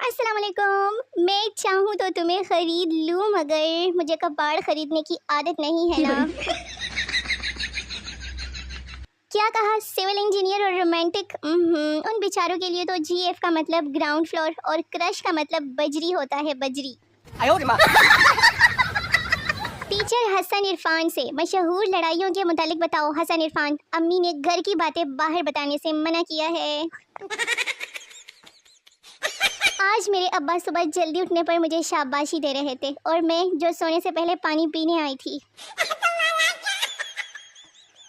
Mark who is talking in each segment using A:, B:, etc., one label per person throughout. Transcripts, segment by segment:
A: अस्सलाम वालेकुम। मैं चाहूँ तो तुम्हें खरीद लूँ मगर मुझे कबाड़ खरीदने की आदत नहीं है ना। क्या कहा, सिविल इंजीनियर और रोमांटिक। उन बेचारों के लिए तो जीएफ का मतलब ग्राउंड फ्लोर और क्रश का मतलब बजरी होता है, बजरी। टीचर हसन इरफान से मशहूर लड़ाइयों के मुतालिक बताओ। हसन इरफान, अम्मी ने घर की बातें बाहर बताने से मना किया है। आज मेरे अब्बा सुबह जल्दी उठने पर मुझे शाबाशी दे रहे थे और मैं जो सोने से पहले पानी पीने आई थी।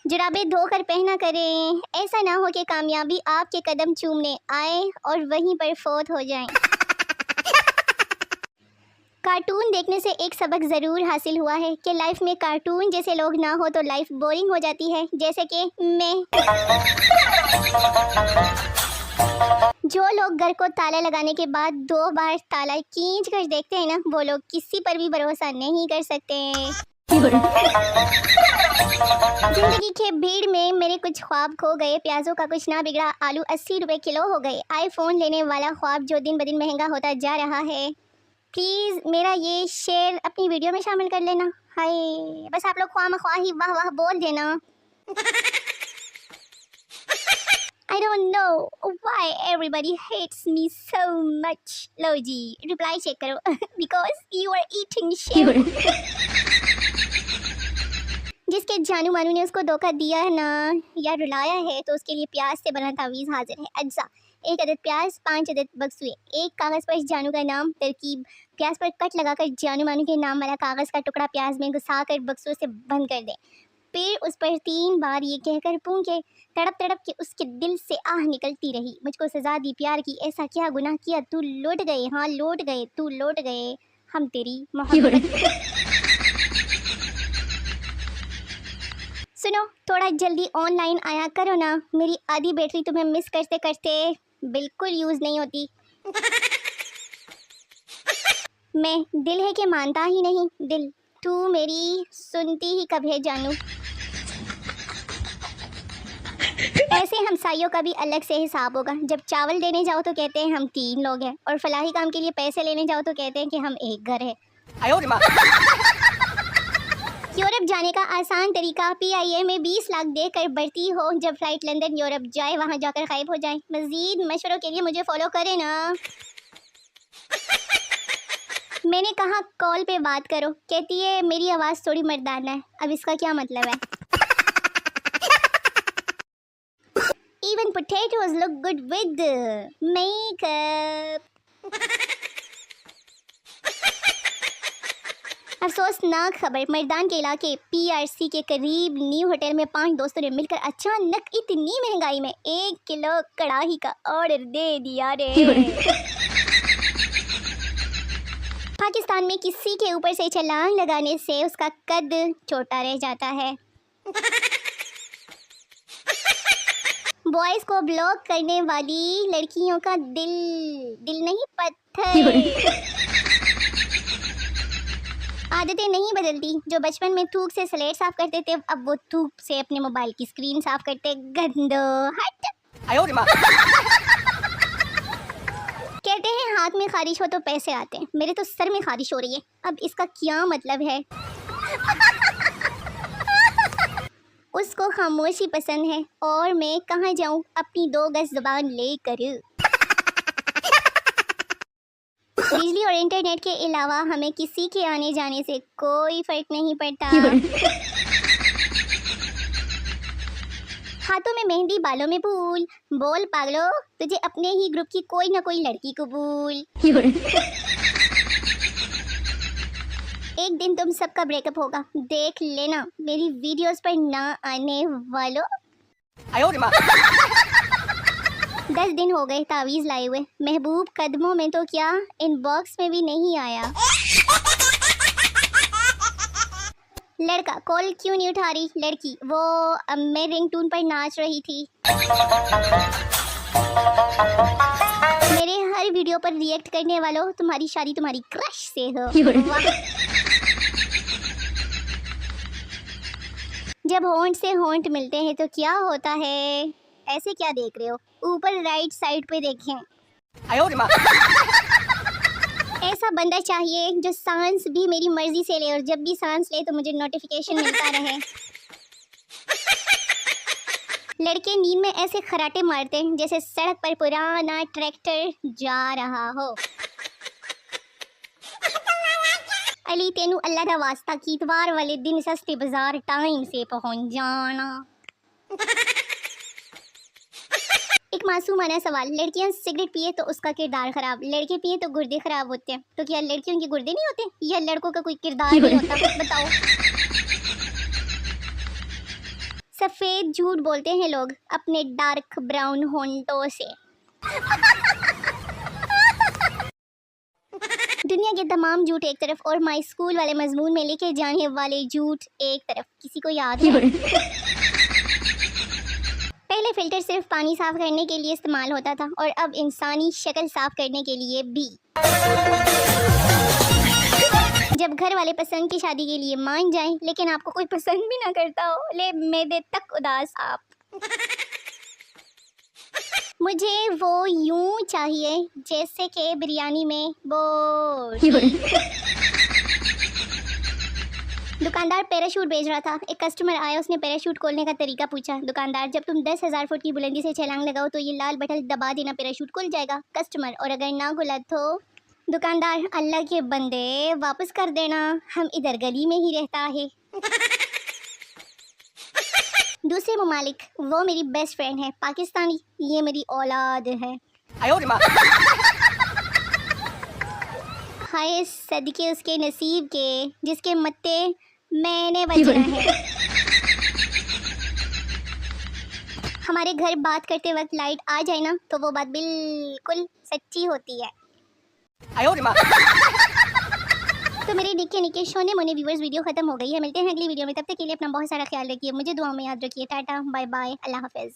A: जुराबें धोकर पहना करें, ऐसा ना हो कि कामयाबी आपके कदम चूमने आए और वहीं पर फोत हो जाए। कार्टून देखने से एक सबक ज़रूर हासिल हुआ है कि लाइफ में कार्टून जैसे लोग ना हो तो लाइफ बोरिंग हो जाती है, जैसे कि मैं। जो लोग घर को ताला लगाने के बाद 2 बार ताला खींच कर देखते हैं ना, वो लोग किसी पर भी भरोसा नहीं कर सकते। जिंदगी के भीड़ में मेरे कुछ ख्वाब खो गए, प्याजों का कुछ ना बिगड़ा, आलू 80 रुपए किलो हो गए, आईफोन लेने वाला ख्वाब जो दिन ब दिन महंगा होता जा रहा है। प्लीज़ मेरा ये शेर अपनी वीडियो में शामिल कर लेना। हाय, बस आप लोग ख्वाह मख्वाह ही वाह वाह बोल देना। I don't know why everybody hates me so much. Low ji, reply check करो। Because you are eating shit. जिसके जानू मानू ने उसको धोखा दिया है ना या रुलाया है, तो उसके लिए प्याज से बना तावीज़ हाजिर है। अज्जा, 1 अदद प्याज, 5 अदद बक्सुए, एक कागज़ पर जानू का नाम। तरकीब, प्याज पर कट लगाकर जानू मानू के नाम वाला कागज़ का टुकड़ा प्याज में घुसा कर बक्सुए से बंद कर दें। फिर उस पर 3 बार ये कहकर पूंछे, तड़प तड़प के उसके दिल से आह निकलती रही, मुझको सजा दी प्यार की, ऐसा क्या गुनाह किया, तू लौट गए, हाँ लौट गए, तू लौट गए, हम तेरी मोहब्बत। सुनो, थोड़ा जल्दी ऑनलाइन आया करो ना, मेरी आधी बैटरी तुम्हें मिस करते करते बिल्कुल यूज़ नहीं होती। मैं दिल है कि मानता ही नहीं, दिल तू मेरी सुनती ही कब है जानू। ऐसे हमसाइयों का भी अलग से हिसाब होगा। जब चावल देने जाओ तो कहते हैं हम 3 लोग हैं, और फलाही काम के लिए पैसे लेने जाओ तो कहते हैं कि हम एक घर है। यूरोप जाने का आसान तरीका, PIA में 20 लाख देकर भर्ती हो, जब फ्लाइट लंदन यूरोप जाए वहां जाकर गायब हो जाए। मजीद मशवरों के लिए मुझे फॉलो करें ना। मैंने कहा कॉल पे बात करो, कहती है मेरी आवाज़ थोड़ी मर्दाना है। अब इसका क्या मतलब है? Even potatoes look good with makeup. अफसोसनाक खबर, मर्दान के इलाके PRC के करीब न्यू होटल में 5 दोस्तों ने मिलकर अचानक इतनी महंगाई में 1 किलो कड़ाही का ऑर्डर दे दिया रे। पाकिस्तान में किसी के ऊपर से छलांग लगाने से उसका कद छोटा रह जाता है। बॉयज को ब्लॉक करने वाली लड़कियों का दिल नहीं पत्थर। आदतें नहीं बदलती, जो बचपन में थूक से स्लेट साफ करते थे, अब वो थूक से अपने मोबाइल की स्क्रीन साफ करते। गंदो हट। कहते हैं हाथ में खारिश हो तो पैसे आते हैं, मेरे तो सर में खारिश हो रही है। अब इसका क्या मतलब है? उसको खामोशी पसंद है और मैं कहाँ जाऊँ अपनी 2 गज ज़ुबान लेकर। बिजली और इंटरनेट के अलावा हमें किसी के आने जाने से कोई फर्क नहीं पड़ता। हाथों में मेहंदी, बालों में फूल, बोल पागलो, तुझे अपने ही ग्रुप की कोई ना कोई लड़की कबूल। एक दिन तुम सबका ब्रेकअप होगा, देख लेना मेरी वीडियोस पर ना आने वालों। 10 दिन हो गए तावीज़ लाए हुए, महबूब कदमों में तो क्या इनबॉक्स में भी नहीं आया। लड़का कॉल क्यों नहीं उठा रही? लड़की वो मैं रिंगटोन पर नाच रही थी। मेरे हर वीडियो पर रिएक्ट करने वालों, तुम्हारी शादी तुम्हारी क्रश से हो। जब होंठ से होंठ मिलते हैं तो क्या होता है? ऐसे क्या देख रहे हो? ऊपर राइट साइड पे देखें। ऐसा बंदा चाहिए जो सांस भी मेरी मर्जी से ले और जब भी सांस ले तो मुझे नोटिफिकेशन मिलता रहे। लड़के नींद में ऐसे खराटे मारते हैं जैसे सड़क पर पुराना ट्रैक्टर जा रहा हो। अली तेनू अल्लाह दा वास्ता की इतवार वाले दिन सस्ते बाजार टाइम से पहुंच जाना। एक मासूमाना सवाल, लड़कियां सिगरेट पिए तो उसका किरदार खराब, लड़के पिए तो गुर्दे खराब होते हैं, तो क्या लड़कियों के गुर्दे नहीं होते या लड़कों का कोई किरदार नहीं होता? बताओ। सफेद झूठ बोलते हैं लोग अपने डार्क ब्राउन होंठों से। दुनिया के तमाम झूठ एक तरफ और माई स्कूल वाले मजमून में लेके जाने वाले झूठ एक तरफ। किसी को याद है? पहले फिल्टर सिर्फ पानी साफ करने के लिए इस्तेमाल होता था और अब इंसानी शक्ल साफ करने के लिए भी। जब घर वाले पसंद की शादी के लिए मान जाएं लेकिन आपको कोई पसंद भी ना करता हो, ले मैदे तक उदास आप। मुझे वो यूं चाहिए जैसे कि बिरयानी में बोल। दुकानदार पैराशूट बेच रहा था। एक कस्टमर आया, उसने पैराशूट खोलने का तरीका पूछा। दुकानदार, जब तुम 10,000 फुट की बुलंदी से छलांग लगाओ तो ये लाल बटन दबा देना, पैराशूट खुल जाएगा। कस्टमर, और अगर ना खुला तो? दुकानदार, अल्लाह के बंदे वापस कर देना, हम इधर गली में ही रहता है। दूसरे ममालिक, वो मेरी बेस्ट फ्रेंड है पाकिस्तानी, ये मेरी औलाद है। हाय सदके उसके नसीब के जिसके मत्ते मैंने बजना है। हमारे घर बात करते वक्त लाइट आ जाए ना तो वो बात बिल्कुल सच्ची होती है। तो मेरे निक्के निक्के शोने मोने व्यूअर्स, वीडियो खत्म हो गई है। मिलते हैं अगली वीडियो में, तब तक के लिए अपना बहुत सारा ख्याल रखिए, मुझे दुआ में याद रखिए। टाटा बाय बाय, अल्लाह हाफिज़।